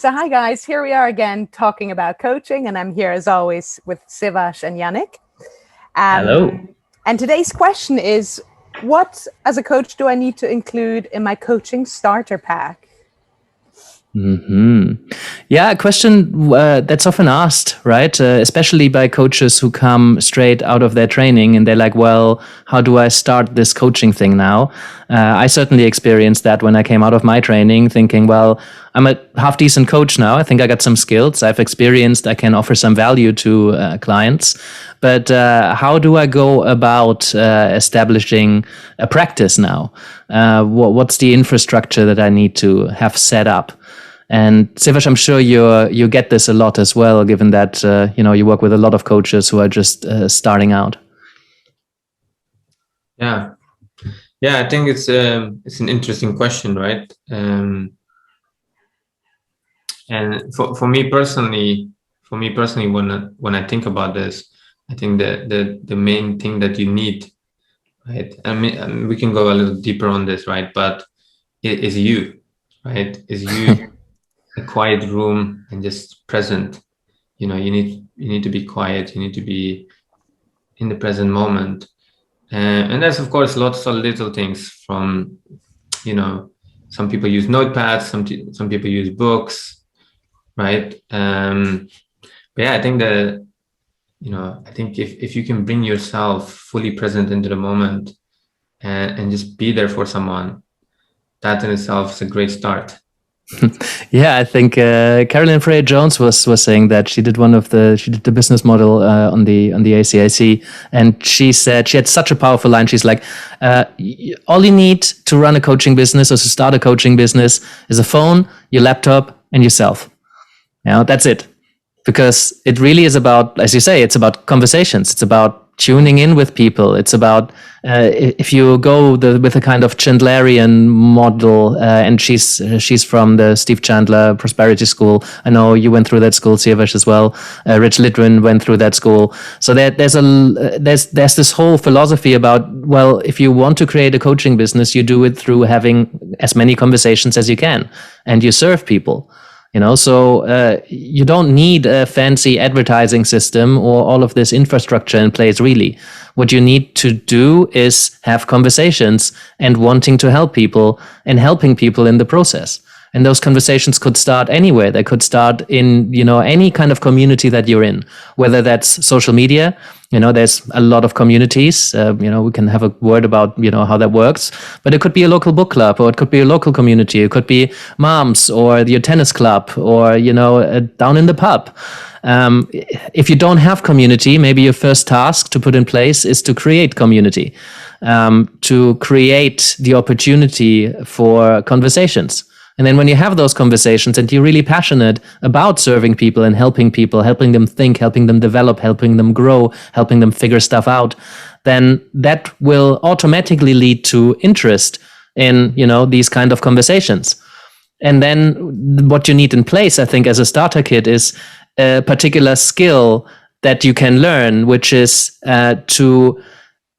So hi guys, here we are again talking about coaching, and I'm here as always with Sivash and Yannick. Hello. And today's question is, what as a coach do I need to include in my coaching starter pack? Yeah, a question that's often asked, right? Especially by coaches who come straight out of their training and they're like, well, how do I start this coaching thing now? I certainly experienced that when I came out of my training, thinking, well, I'm a half decent coach now. I think I got some skills. I've experienced, I can offer some value to clients. But how do I go about establishing a practice now? What's the infrastructure that I need to have set up? And Sivash, I'm sure you get this a lot as well, given that you work with a lot of coaches who are just starting out. Yeah, I think it's an interesting question, right? And for me personally, when I think about this, I think the main thing that you need, right? I mean, we can go a little deeper on this, right? But it is you, right? Is you. A quiet room and just present. You need to be quiet. You need to be in the present moment, and there's of course lots of little things. From some people use notepads, some people use books, right? But yeah, I think if you can bring yourself fully present into the moment and just be there for someone, that in itself is a great start. Yeah, I think Carolyn Freya Jones was saying that she did the business model on the ACIC, and she said she had such a powerful line. She's like, all you need to run a coaching business or to start a coaching business is a phone, your laptop, and yourself. That's it. Because it really is about, as you say, it's about conversations. It's about tuning in with people. It's about if you go with a kind of Chandlerian model, and she's from the Steve Chandler Prosperity School. I know you went through that school, Sivash, as well. Rich Litwin went through that school. So there's this whole philosophy about, well, if you want to create a coaching business, you do it through having as many conversations as you can, and you serve people. So you don't need a fancy advertising system or all of this infrastructure in place, really. What you need to do is have conversations and wanting to help people and helping people in the process. And those conversations could start anywhere. They could start in, any kind of community that you're in, whether that's social media. There's a lot of communities. We can have a word about, how that works. But it could be a local book club, or it could be a local community. It could be moms or your tennis club, or, down in the pub. If you don't have community, maybe your first task to put in place is to create community, to create the opportunity for conversations. And then when you have those conversations and you're really passionate about serving people and helping people, helping them think, helping them develop, helping them grow, helping them figure stuff out, then that will automatically lead to interest in, these kind of conversations. And then what you need in place, I think, as a starter kit is a particular skill that you can learn, which is to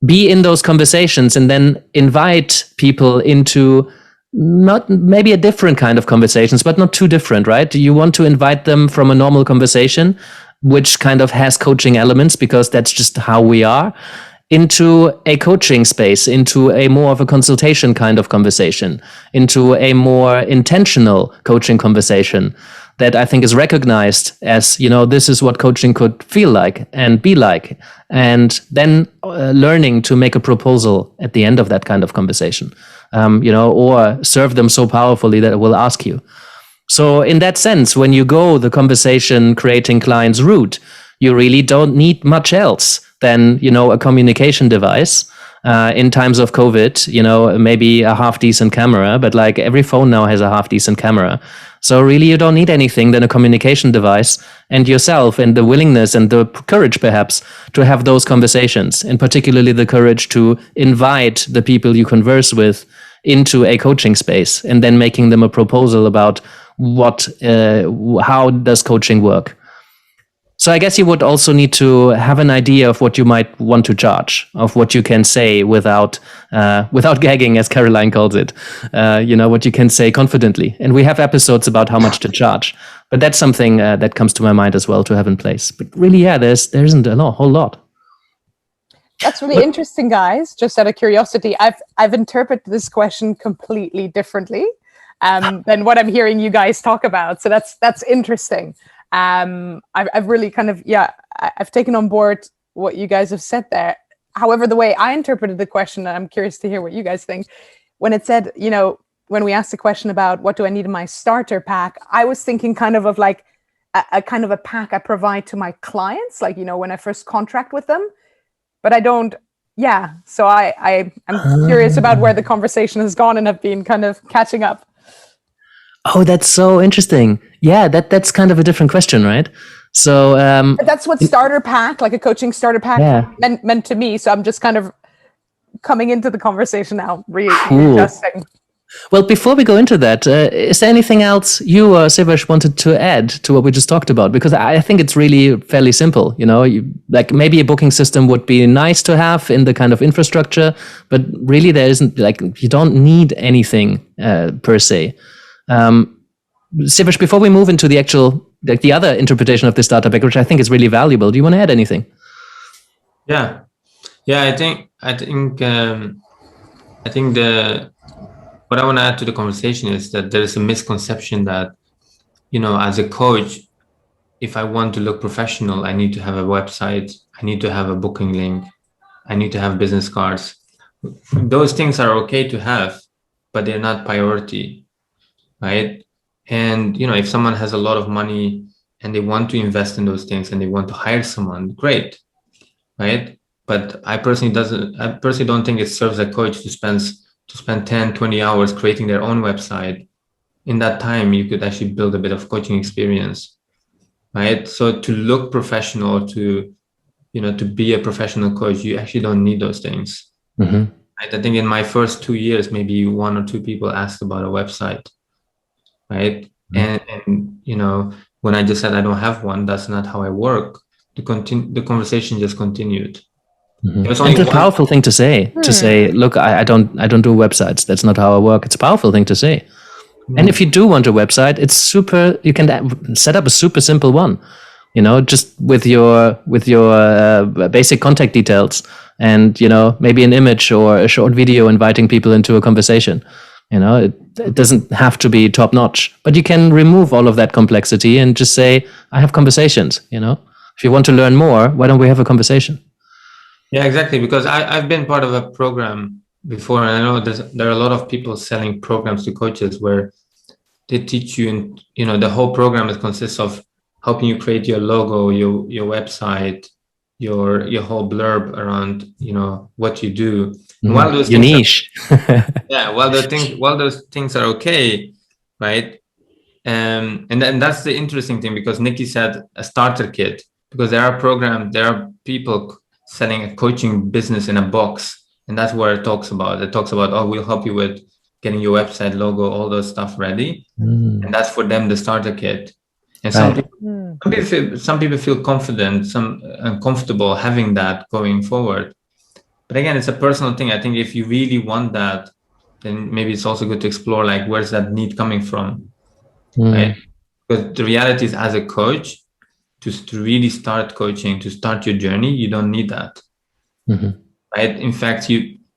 be in those conversations and then invite people into not maybe a different kind of conversations, but not too different, right? You want to invite them from a normal conversation, which kind of has coaching elements because that's just how we are, into a coaching space, into a more of a consultation kind of conversation, into a more intentional coaching conversation that I think is recognized as, this is what coaching could feel like and be like. And then learning to make a proposal at the end of that kind of conversation, or serve them so powerfully that it will ask you. So in that sense, when you go the conversation creating clients route, you really don't need much else than, a communication device. In times of COVID, maybe a half decent camera, but like every phone now has a half decent camera. So really you don't need anything than a communication device and yourself and the willingness and the courage perhaps to have those conversations, and particularly the courage to invite the people you converse with into a coaching space and then making them a proposal about how does coaching work. So I guess you would also need to have an idea of what you might want to charge, of what you can say without gagging, as Caroline calls it. What you can say confidently. And we have episodes about how much to charge. But that's something that comes to my mind as well to have in place. But really, there isn't a whole lot. That's really interesting, guys. Just out of curiosity, I've interpreted this question completely differently than what I'm hearing you guys talk about. So that's interesting. I've really kind of, I've taken on board what you guys have said there. However, the way I interpreted the question, and I'm curious to hear what you guys think, when it said, when we asked the question about what do I need in my starter pack, I was thinking kind of like a kind of a pack I provide to my clients, like, when I first contract with them. But I don't, so I'm curious about where the conversation has gone and have been kind of catching up. Oh, that's so interesting. Yeah, that's kind of a different question, right? So but that's what starter pack, like a coaching starter pack, meant to me. So I'm just kind of coming into the conversation now, readjusting. Well, before we go into that, is there anything else you or Sivash wanted to add to what we just talked about? Because I think it's really fairly simple. Like maybe a booking system would be nice to have in the kind of infrastructure, but really there isn't, like, you don't need anything per se. Sivash, before we move into the actual, like the other interpretation of this starter pack, which I think is really valuable, do you want to add anything? Yeah, I think what I want to add to the conversation is that there is a misconception that, as a coach, if I want to look professional, I need to have a website, I need to have a booking link, I need to have business cards. Those things are okay to have, but they're not priority, right? And, if someone has a lot of money and they want to invest in those things and they want to hire someone, great, right? But I personally don't think it serves a coach to spend 10, 20 hours creating their own website. In that time, you could actually build a bit of coaching experience, right? So to look professional, to be a professional coach, you actually don't need those things. Mm-hmm. Right? I think in my first 2 years, maybe 1 or 2 people asked about a website, right? Mm-hmm. And when I just said I don't have one, that's not how I work. The conversation just continued. Mm-hmm. It's a powerful thing to say. To say, look, I don't do websites. That's not how I work. It's a powerful thing to say. Mm-hmm. And if you do want a website, it's super. You can set up a super simple one. Just with your basic contact details, and maybe an image or a short video inviting people into a conversation. It doesn't have to be top notch, but you can remove all of that complexity and just say, I have conversations. If you want to learn more, why don't we have a conversation? Yeah, exactly. Because I've been part of a program before, and I know there are a lot of people selling programs to coaches where they teach you, and the whole program consists of helping you create your logo, your website, your whole blurb around what you do. Mm-hmm. While those your niche, while those things are okay, right? And that's the interesting thing, because Nikki said a starter kit, because there are people selling a coaching business in a box, and that's where it talks about. It talks about, we'll help you with getting your website, logo, all those stuff ready, and that's for them the starter kit. And some people feel confident, some uncomfortable having that going forward. But again, it's a personal thing. I think if you really want that, then maybe it's also good to explore, like, where's that need coming from, right? Because the reality is, as a coach, to really start coaching, to start your journey, you don't need that, right? In fact,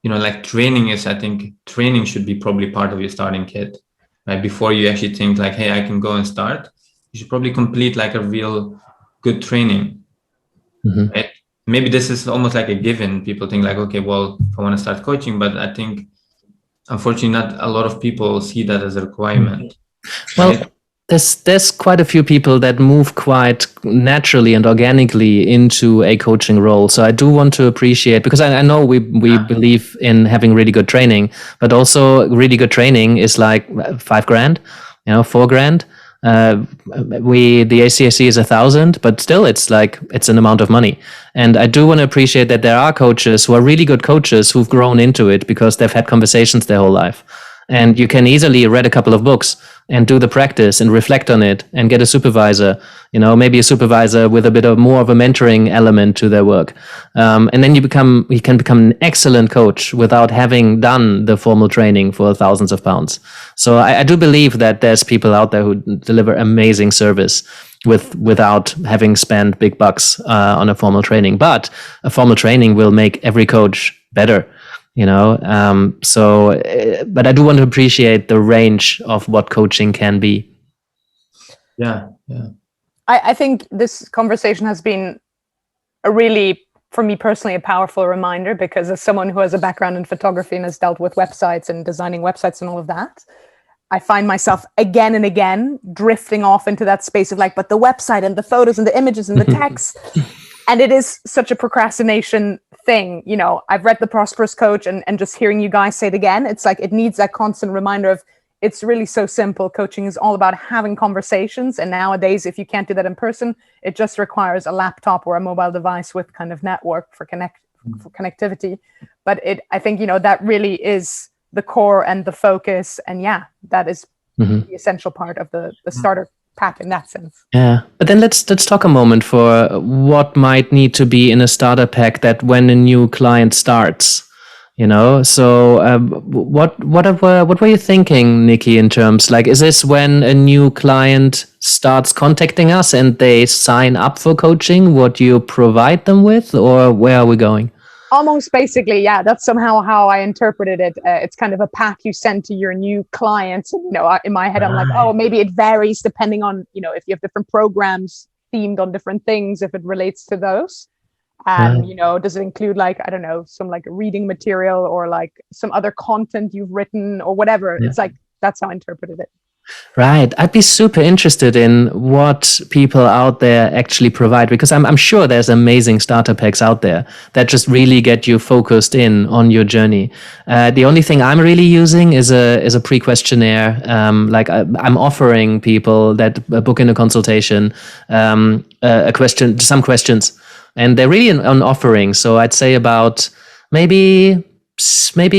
like training I think training should be probably part of your starting kit, right? Before you actually think like, hey, I can go and start, you should probably complete like a real good training, right? Maybe this is almost like a given. People think like, okay, well, I want to start coaching, but I think unfortunately not a lot of people see that as a requirement. Well, right? There's quite a few people that move quite naturally and organically into a coaching role. So I do want to appreciate, because I know we believe in having really good training, but also really good training is like $5,000, $4,000. The ACAC is 1,000, but still it's an amount of money. And I do want to appreciate that there are coaches who are really good coaches who've grown into it because they've had conversations their whole life. And you can easily read a couple of books and do the practice and reflect on it and get a supervisor, maybe a supervisor with a bit of more of a mentoring element to their work. And then you can become an excellent coach without having done the formal training for thousands of pounds. So I do believe that there's people out there who deliver amazing service without having spent big bucks on a formal training. But a formal training will make every coach better. But I do want to appreciate the range of what coaching can be. Yeah. I think this conversation has been a really, for me personally, a powerful reminder, because as someone who has a background in photography and has dealt with websites and designing websites and all of that, I find myself again and again drifting off into that space of but the website and the photos and the images and the text. And it is such a procrastination thing. I've read The Prosperous Coach and just hearing you guys say it again, it's it needs that constant reminder of it's really so simple. Coaching is all about having conversations. And nowadays, if you can't do that in person, it just requires a laptop or a mobile device with kind of network for connectivity. But I think, that really is the core and the focus. And that is the essential part of the starter pack in that sense. Yeah, but then let's talk a moment for what might need to be in a starter pack that when a new client starts, So what were you thinking, Nikki? In terms is this when a new client starts contacting us and they sign up for coaching? What you provide them with, or where are we going? Almost basically, yeah. That's somehow how I interpreted it. It's kind of a pack you send to your new clients. In my head, I'm like, maybe it varies depending on, if you have different programs themed on different things, if it relates to those. Does it include some reading material or some other content you've written or whatever? Yeah. It's that's how I interpreted it. Right. I'd be super interested in what people out there actually provide, because I'm sure there's amazing starter packs out there that just really get you focused in on your journey. The only thing I'm really using is a pre-questionnaire. I'm offering people that book in a consultation some questions, and they're really on offering. So I'd say about maybe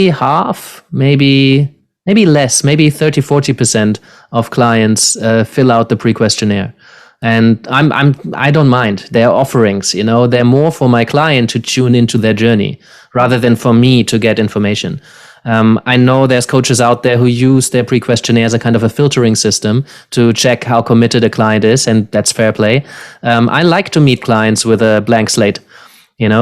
half, maybe less, maybe 30-40% of clients fill out the pre-questionnaire. And I don't mind. They're offerings, they're more for my client to tune into their journey rather than for me to get information. I know there's coaches out there who use their pre-questionnaire as a kind of a filtering system to check how committed a client is, and that's fair play. I like to meet clients with a blank slate.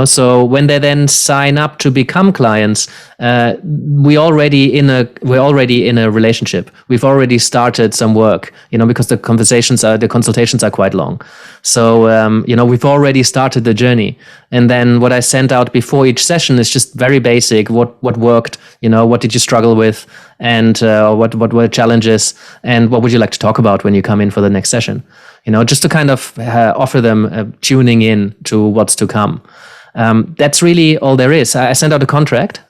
So when they then sign up to become clients, we're already in a relationship. We've already started some work, because the consultations are quite long. So, we've already started the journey. And then what I sent out before each session is just very basic. What worked, what did you struggle with, and what were challenges, and what would you like to talk about when you come in for the next session? Just to kind of offer them tuning in to what's to come. That's really all there is. I sent out a contract.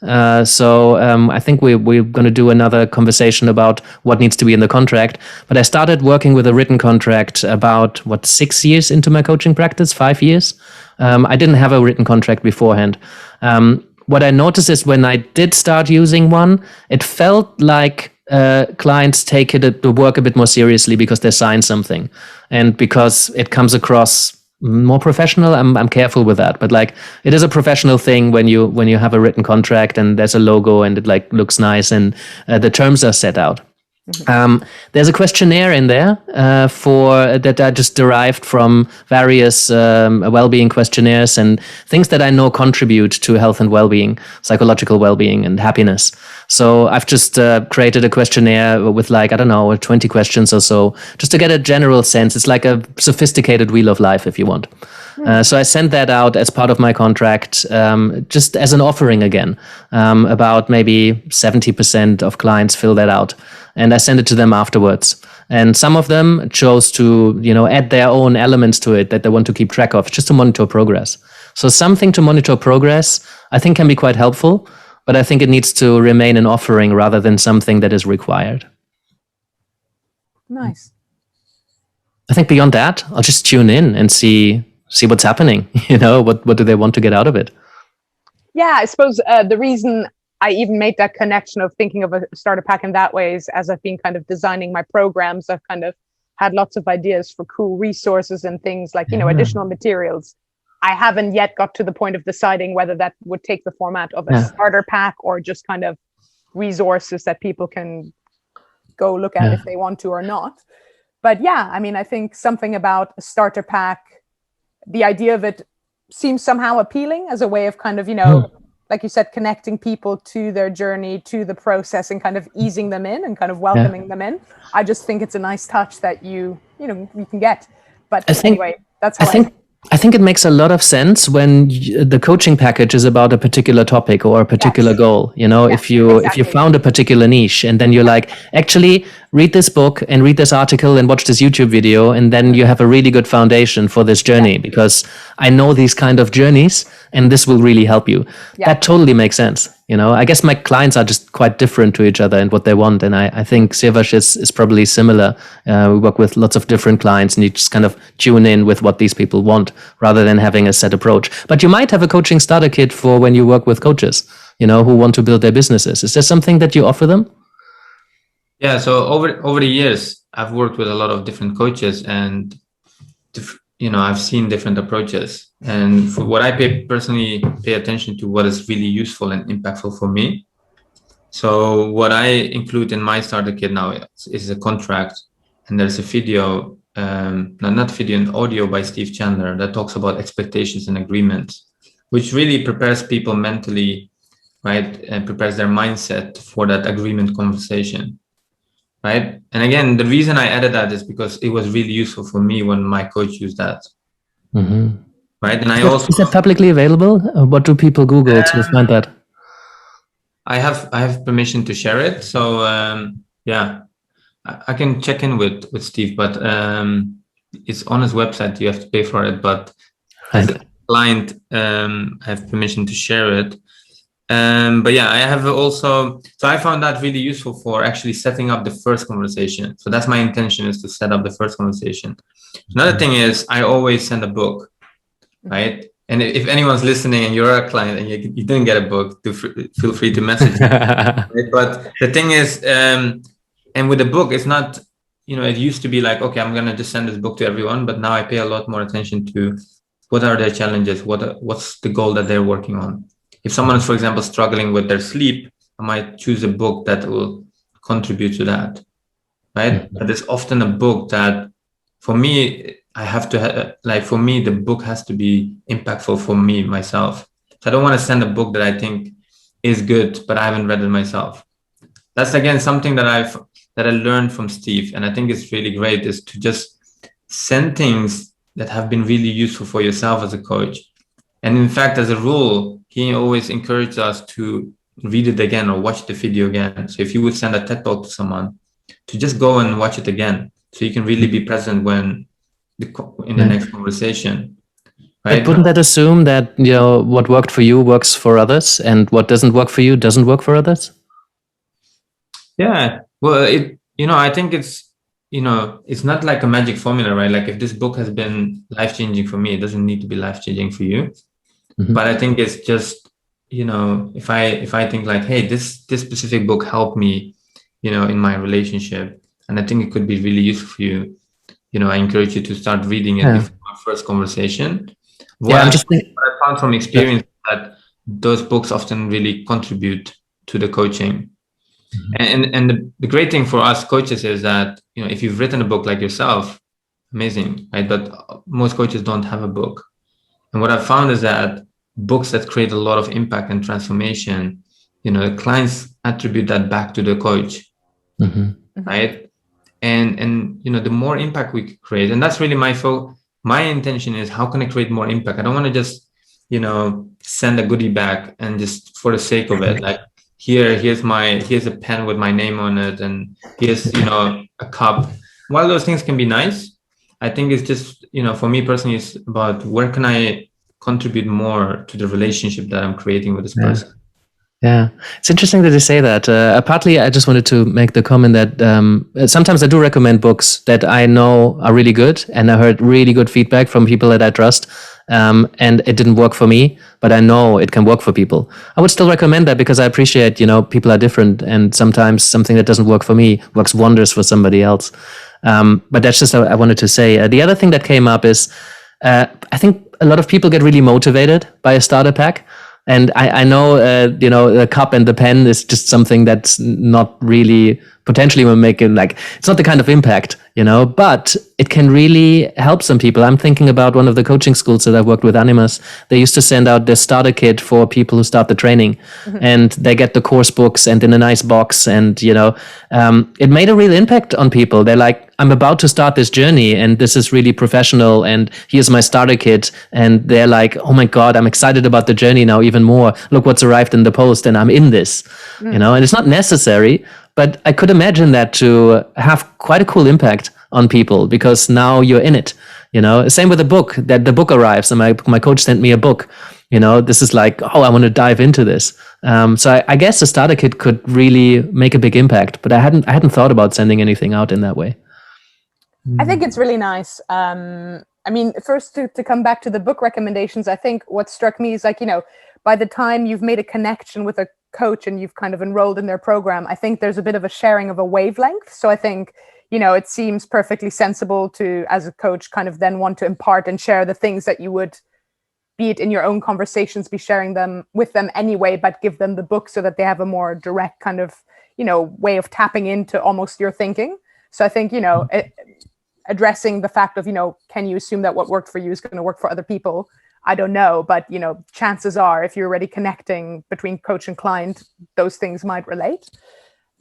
So I think we're going to do another conversation about what needs to be in the contract. But I started working with a written contract about, 6 years into my coaching practice, 5 years. I didn't have a written contract beforehand. What I noticed is when I did start using one, it felt like clients take the work a bit more seriously because they sign something, and because it comes across more professional. I'm careful with that, but it is a professional thing when you have a written contract and there's a logo and it looks nice and the terms are set out. There's a questionnaire in there that I just derived from various well-being questionnaires and things that I know contribute to health and well-being, psychological well-being and happiness. So I've just created a questionnaire with 20 questions or so, just to get a general sense. It's like a sophisticated wheel of life, if you want. So I sent that out as part of my contract, just as an offering again. About maybe 70% of clients fill that out. And I send it to them afterwards. And some of them chose to, add their own elements to it that they want to keep track of, just to monitor progress. So something to monitor progress, I think, can be quite helpful, but I think it needs to remain an offering rather than something that is required. Nice. I think beyond that, I'll just tune in and see what's happening. What do they want to get out of it? Yeah, I suppose the reason I even made that connection of thinking of a starter pack in that way as I've been kind of designing my programs. I've kind of had lots of ideas for cool resources and things like, additional materials. I haven't yet got to the point of deciding whether that would take the format of a starter pack or just kind of resources that people can go look at if they want to or not. But yeah, I mean, I think something about a starter pack, the idea of it seems somehow appealing as a way of kind of, like you said, connecting people to their journey, to the process, and kind of easing them in and kind of welcoming them in. I just think it's a nice touch that you can get. But anyway, that's how I think it makes a lot of sense when the coaching package is about a particular topic or a particular goal. If you found a particular niche and then you're like, actually read this book and read this article and watch this YouTube video, and then you have a really good foundation for this journey because I know these kind of journeys and this will really help you. That totally makes sense. I guess my clients are just quite different to each other and what they want. And I think Siavash is probably similar. We work with lots of different clients and you just kind of tune in with what these people want rather than having a set approach. But you might have a coaching starter kit for when you work with coaches, who want to build their businesses. Is there something that you offer them? Yeah. So over the years, I've worked with a lot of different coaches and I've seen different approaches, and for what I personally pay attention to, what is really useful and impactful for me. So what I include in my starter kit now is a contract, and there's a video, not video, an audio by Steve Chandler that talks about expectations and agreements, which really prepares people mentally, right, and prepares their mindset for that agreement conversation. Right. And again, the reason I added that is because it was really useful for me when my coach used that. Mm-hmm. Right. And is that publicly available? What do people Google to find that? I have permission to share it. So I can check in with Steve, but it's on his website. You have to pay for it. But as a client, I have permission to share it. But yeah, I have also, so I found that really useful for actually setting up the first conversation. So that's my intention, is to set up the first conversation. Another thing is I always send a book, right? And if anyone's listening and you're a client and you didn't get a book, feel free to message me. Right? But the thing is, and with the book, it's not, it used to be like, okay, I'm going to just send this book to everyone. But now I pay a lot more attention to what are their challenges? What's the goal that they're working on? If someone is, for example, struggling with their sleep, I might choose a book that will contribute to that, right? Mm-hmm. But there's often a book that, for me, for me, the book has to be impactful for me, myself. So I don't want to send a book that I think is good, but I haven't read it myself. That's, again, something that I learned from Steve. And I think it's really great, is to just send things that have been really useful for yourself as a coach. And in fact, as a rule, he always encouraged us to read it again or watch the video again. So if you would send a TED Talk to someone, to just go and watch it again, so you can really be present in the next conversation. Right? But wouldn't that assume that what worked for you works for others, and what doesn't work for you doesn't work for others? Yeah. Well, I think it's not like a magic formula, right? Like if this book has been life-changing for me, it doesn't need to be life-changing for you. Mm-hmm. But I think it's just, if I think like, hey, this specific book helped me, in my relationship, and I think it could be really useful for you, I encourage you to start reading it before our first conversation. What I found from experience that those books often really contribute to the coaching. Mm-hmm. And the great thing for us coaches is that, if you've written a book like yourself, amazing, right? But most coaches don't have a book. And what I've found is that books that create a lot of impact and transformation, the clients attribute that back to the coach, right? And the more impact we create, and that's really my intention is, how can I create more impact? I don't want to just, send a goodie bag and just for the sake of it, like here's a pen with my name on it, and here's, a cup. While those things can be nice, I think it's just, for me personally, it's about where can I contribute more to the relationship that I'm creating with this person. Yeah, it's interesting that you say that. Partly, I just wanted to make the comment that sometimes I do recommend books that I know are really good, and I heard really good feedback from people that I trust. and it didn't work for me, but I know it can work for people. I would still recommend that because I appreciate, people are different, and sometimes something that doesn't work for me works wonders for somebody else. But that's just what I wanted to say. The other thing that came up is I think a lot of people get really motivated by a starter pack. And I know, the cup and the pen is just something that's not really potentially will make it it's not the kind of impact, but it can really help some people. I'm thinking about one of the coaching schools that I've worked with, Animas. They used to send out their starter kit for people who start the training, and they get the course books and in a nice box. And, it made a real impact on people. They're like, I'm about to start this journey and this is really professional, and here's my starter kit. And they're like, oh my God, I'm excited about the journey now even more. Look what's arrived in the post and I'm in this, and it's not necessary, but I could imagine that to have quite a cool impact on people because now you're in it, Same with a book, that the book arrives and my coach sent me a book, this is like, oh, I want to dive into this. So I guess the starter kit could really make a big impact, but I hadn't thought about sending anything out in that way. I think it's really nice. First to come back to the book recommendations, I think what struck me is by the time you've made a connection with a coach and you've kind of enrolled in their program, I think there's a bit of a sharing of a wavelength. So I think, it seems perfectly sensible to, as a coach, kind of then want to impart and share the things that you would, be it in your own conversations, be sharing them with them anyway, but give them the book so that they have a more direct kind of, way of tapping into almost your thinking. So I think, addressing the fact of, can you assume that what worked for you is going to work for other people? I don't know. But, chances are if you're already connecting between coach and client, those things might relate.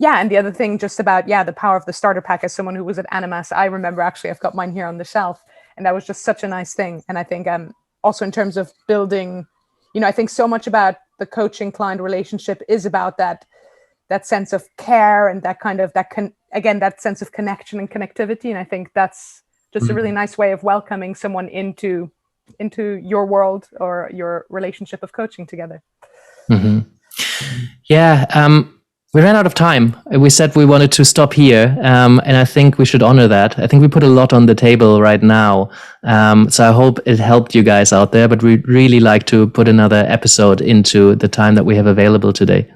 Yeah. And the other thing just about, the power of the starter pack, as someone who was at Animas, I remember actually I've got mine here on the shelf, and that was just such a nice thing. And I think also in terms of building, I think so much about the coaching client relationship is about that sense of care and that kind of that sense of connection and connectivity. And I think that's just a really nice way of welcoming someone into your world or your relationship of coaching together. Yeah. We ran out of time. We said we wanted to stop here. And I think we should honor that. I think we put a lot on the table right now. So I hope it helped you guys out there, but we'd really like to put another episode into the time that we have available today.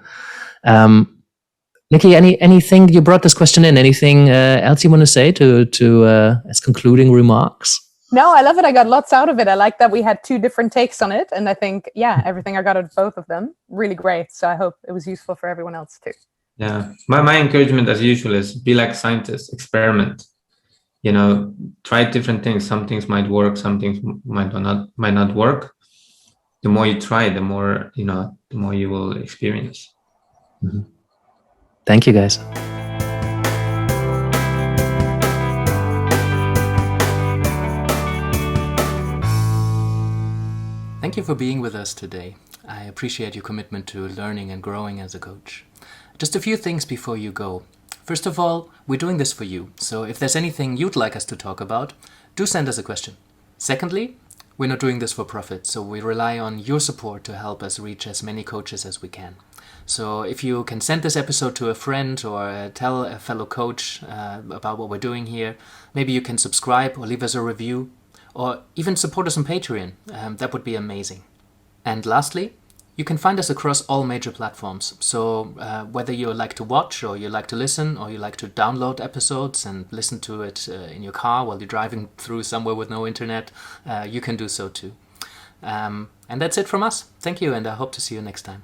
Nikki, anything, you brought this question in, anything else you want to say to as concluding remarks? No, I love it. I got lots out of it. I like that we had two different takes on it. And I think, everything I got out of both of them, really great. So I hope it was useful for everyone else too. Yeah. My encouragement as usual is be like scientists, experiment, try different things. Some things might work, some things might not work. The more you try, the more you will experience. Mm-hmm. Thank you, guys. Thank you for being with us today. I appreciate your commitment to learning and growing as a coach. Just a few things before you go. First of all, we're doing this for you. So if there's anything you'd like us to talk about, do send us a question. Secondly, we're not doing this for profit, so we rely on your support to help us reach as many coaches as we can. So if you can send this episode to a friend or tell a fellow coach about what we're doing here, maybe you can subscribe or leave us a review or even support us on Patreon. That would be amazing. And lastly, you can find us across all major platforms. So whether you like to watch or you like to listen or you like to download episodes and listen to it in your car while you're driving through somewhere with no internet, you can do so too. And that's it from us. Thank you, and I hope to see you next time.